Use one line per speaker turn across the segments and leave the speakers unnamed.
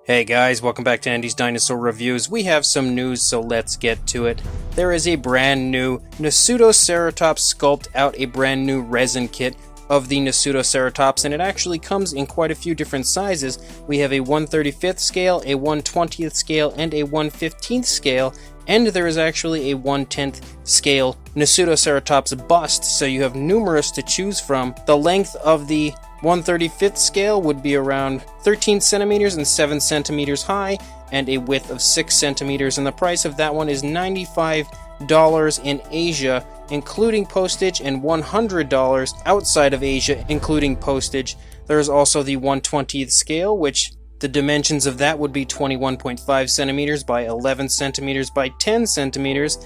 Hey guys, welcome back to Andy's Dinosaur Reviews. We have some news, so let's get to it. There is a brand new Nasutoceratops sculpt out, a brand new resin kit of the Nasutoceratops, and it actually comes in quite a few different sizes. We have a 1/35th scale, a 1/20th scale, and a 1/15th scale, and there is actually a 1/10th scale Nasutoceratops bust, so you have numerous to choose from. The length of the 1/35th scale would be around 13 centimeters and 7 centimeters high, and a width of 6 centimeters, and the price of that one is $95 in Asia, including postage, and $100 outside of Asia, including postage. There is also the 1/20th scale, which the dimensions of that would be 21.5 centimeters by 11 centimeters by 10 centimeters,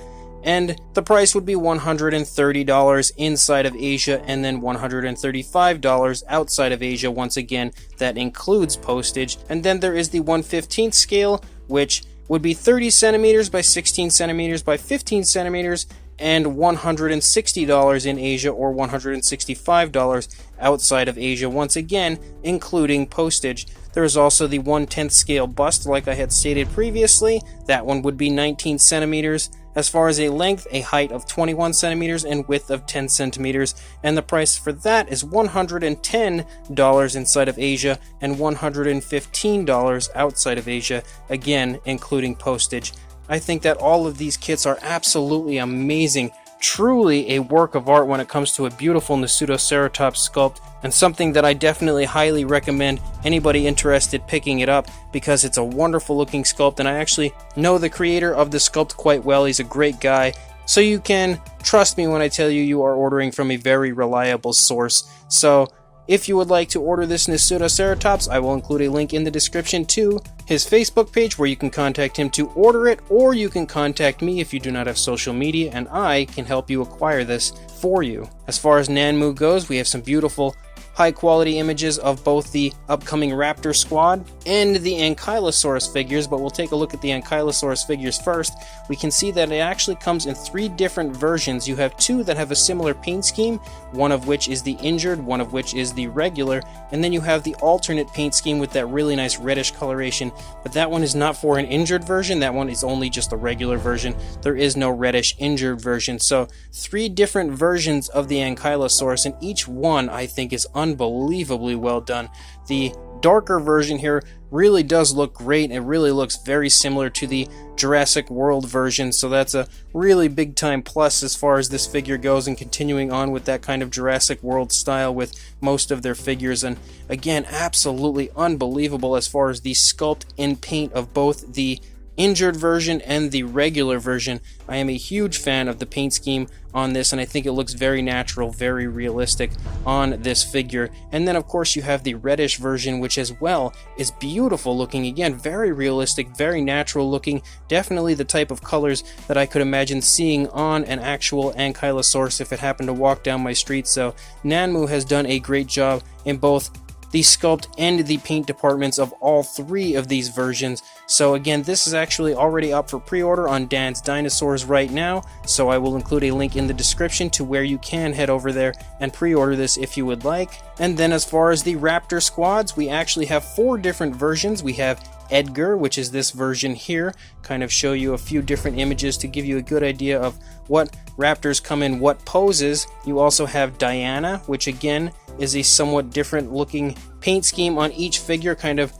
and the price would be $130 inside of Asia, and then $135 outside of Asia. Once again, that includes postage. And then there is the 1/15th scale, which would be 30 centimeters by 16 centimeters by 15 centimeters, and $160 in Asia, or $165 outside of Asia, once again including postage. There is also the 1/10th scale bust, like I had stated previously. That one would be 19 centimeters. As far as a length, a height of 21 centimeters and width of 10 centimeters, and the price for that is $110 inside of Asia and $115 outside of Asia, again including postage. I think that all of these kits are absolutely amazing, truly a work of art when it comes to a beautiful Nasutoceratops sculpt, and something that I definitely highly recommend anybody interested picking it up, because it's a wonderful looking sculpt, and I actually know the creator of the sculpt quite well. He's a great guy, so you can trust me when I tell you you are ordering from a very reliable source. So if you would like to order this Nasutoceratops, I will include a link in the description to his Facebook page where you can contact him to order it, or you can contact me if you do not have social media, and I can help you acquire this for you. As far as Nanmu goes, we have some beautiful high quality images of both the upcoming Raptor squad and the Ankylosaurus figures, but we'll take a look at the Ankylosaurus figures first. We can see that it actually comes in 3 different versions. You have 2 that have a similar paint scheme, one of which is the injured, one of which is the regular, and then you have the alternate paint scheme with that really nice reddish coloration, but that one is not for an injured version. That one is only just a regular version. There is no reddish injured version. So 3 different versions of the Ankylosaurus, and each one I think is unbelievably well done. The darker version here really does look great. It really looks very similar to the Jurassic World version, so that's a really big time plus as far as this figure goes, and continuing on with that kind of Jurassic World style with most of their figures. And again, absolutely unbelievable as far as the sculpt and paint of both the injured version and the regular version. I am a huge fan of the paint scheme on this, and I think it looks very natural, very realistic on this figure. And then of course you have the reddish version, which as well is beautiful looking. Again, very realistic, very natural looking, definitely the type of colors that I could imagine seeing on an actual Ankylosaurus if it happened to walk down my street. So Nanmu has done a great job in both the sculpt and the paint departments of all 3 of these versions. So again, this is actually already up for pre-order on Dan's Dinosaurs right now, so I will include a link in the description to where you can head over there and pre-order this if you would like. And then as far as the Raptor squads, we actually have 4 different versions. We have Edgar, which is this version here, kind of show you a few different images to give you a good idea of what raptors come in what poses. You also have Diana, which again is a somewhat different looking paint scheme on each figure, kind of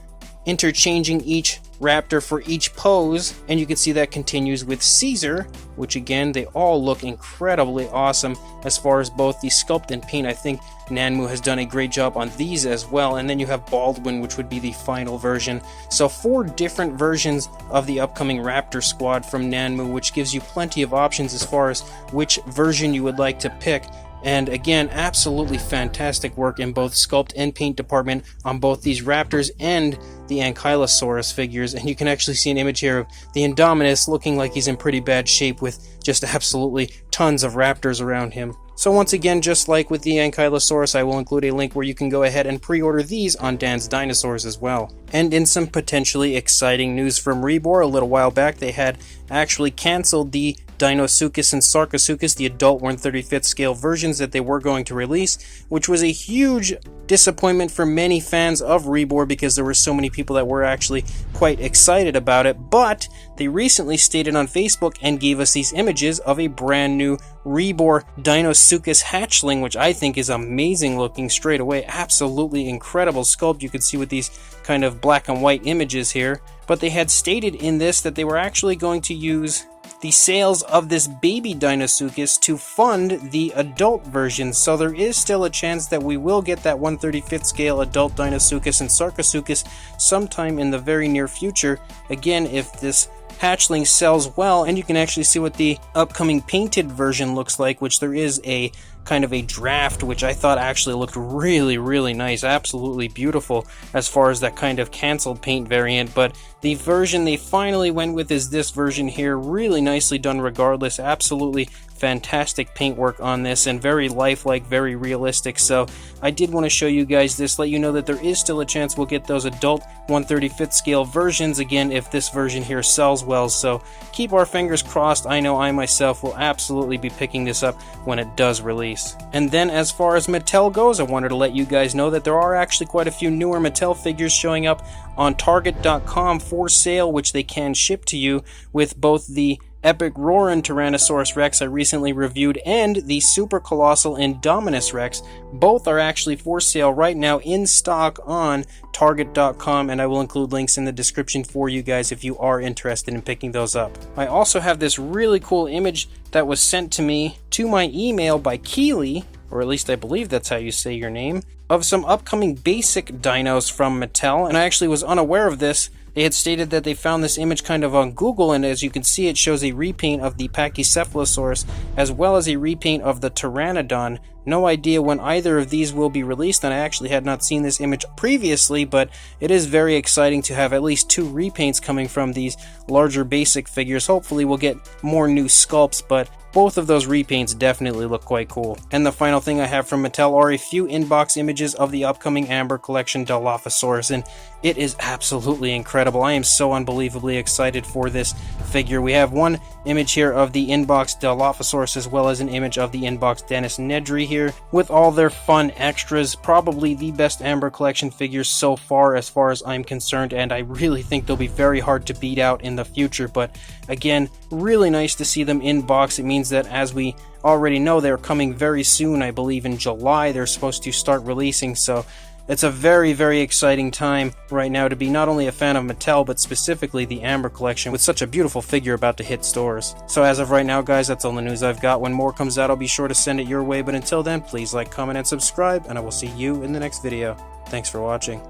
interchanging each raptor for each pose, and you can see that continues with Caesar, which again, they all look incredibly awesome as far as both the sculpt and paint. I think Nanmu has done a great job on these as well. And then you have Baldwin, which would be the final version. So 4 different versions of the upcoming Raptor squad from Nanmu, which gives you plenty of options as far as which version you would like to pick. And again, absolutely fantastic work in both sculpt and paint department on both these Raptors and the Ankylosaurus figures. And you can actually see an image here of the Indominus looking like he's in pretty bad shape with just absolutely tons of Raptors around him. So once again, just like with the Ankylosaurus, I will include a link where you can go ahead and pre-order these on Dan's Dinosaurs as well. And in some potentially exciting news from Rebor, a little while back they had actually canceled the Deinosuchus and Sarcosuchus, the adult 1/35th scale versions that they were going to release, which was a huge disappointment for many fans of Rebor because there were so many people that were actually quite excited about it. But they recently stated on Facebook and gave us these images of a brand new Rebor Dinosuchus hatchling, which I think is amazing looking straight away. Absolutely incredible sculpt you can see with these kind of black and white images here. But they had stated in this that they were actually going to use the sales of this baby Deinosuchus to fund the adult version, so there is still a chance that we will get that 1/35th scale adult Deinosuchus and Sarcosuchus sometime in the very near future. Again, if this hatchling sells well, and you can actually see what the upcoming painted version looks like, which there is a kind of a draft, which I thought actually looked really nice, absolutely beautiful as far as that kind of canceled paint variant. But the version they finally went with is this version here, really nicely done regardless, absolutely fantastic paintwork on this and very lifelike, very realistic. So I did want to show you guys this, let you know that there is still a chance we'll get those adult 1/35th scale versions again if this version here sells well. So keep our fingers crossed. I know I myself will absolutely be picking this up when it does release. And then as far as Mattel goes, I wanted to let you guys know that there are actually quite a few newer Mattel figures showing up on Target.com for sale, which they can ship to you, with both the epic Roarin Tyrannosaurus Rex I recently reviewed and the super colossal Indominus Rex. Both are actually for sale right now in stock on Target.com, and I will include links in the description for you guys if you are interested in picking those up. I also have this really cool image that was sent to me to my email by Keely, or at least I believe that's how you say your name, of some upcoming basic dinos from Mattel, and I actually was unaware of this. They had stated that they found this image kind of on Google, and as you can see, it shows a repaint of the Pachycephalosaurus as well as a repaint of the Pteranodon. No idea when either of these will be released, and I actually had not seen this image previously, but it is very exciting to have at least two repaints coming from these larger basic figures. Hopefully we'll get more new sculpts, but both of those repaints definitely look quite cool. And the final thing I have from Mattel are a few inbox images of the upcoming Amber collection Dilophosaurus, and it is absolutely incredible. I am so unbelievably excited for this figure. We have one image here of the inbox Dilophosaurus as well as an image of the inbox Dennis Nedry here with all their fun extras. Probably the best Amber collection figures so far as I'm concerned, and I really think they'll be very hard to beat out in the future. But again, really nice to see them in box. It means that, as we already know, they're coming very soon. I believe in July they're supposed to start releasing, so it's a very exciting time right now to be not only a fan of Mattel, but specifically the Amber collection with such a beautiful figure about to hit stores. So as of right now, guys, that's all the news I've got. When more comes out, I'll be sure to send it your way, but until then, please like, comment, and subscribe, and I will see you in the next video. Thanks for watching.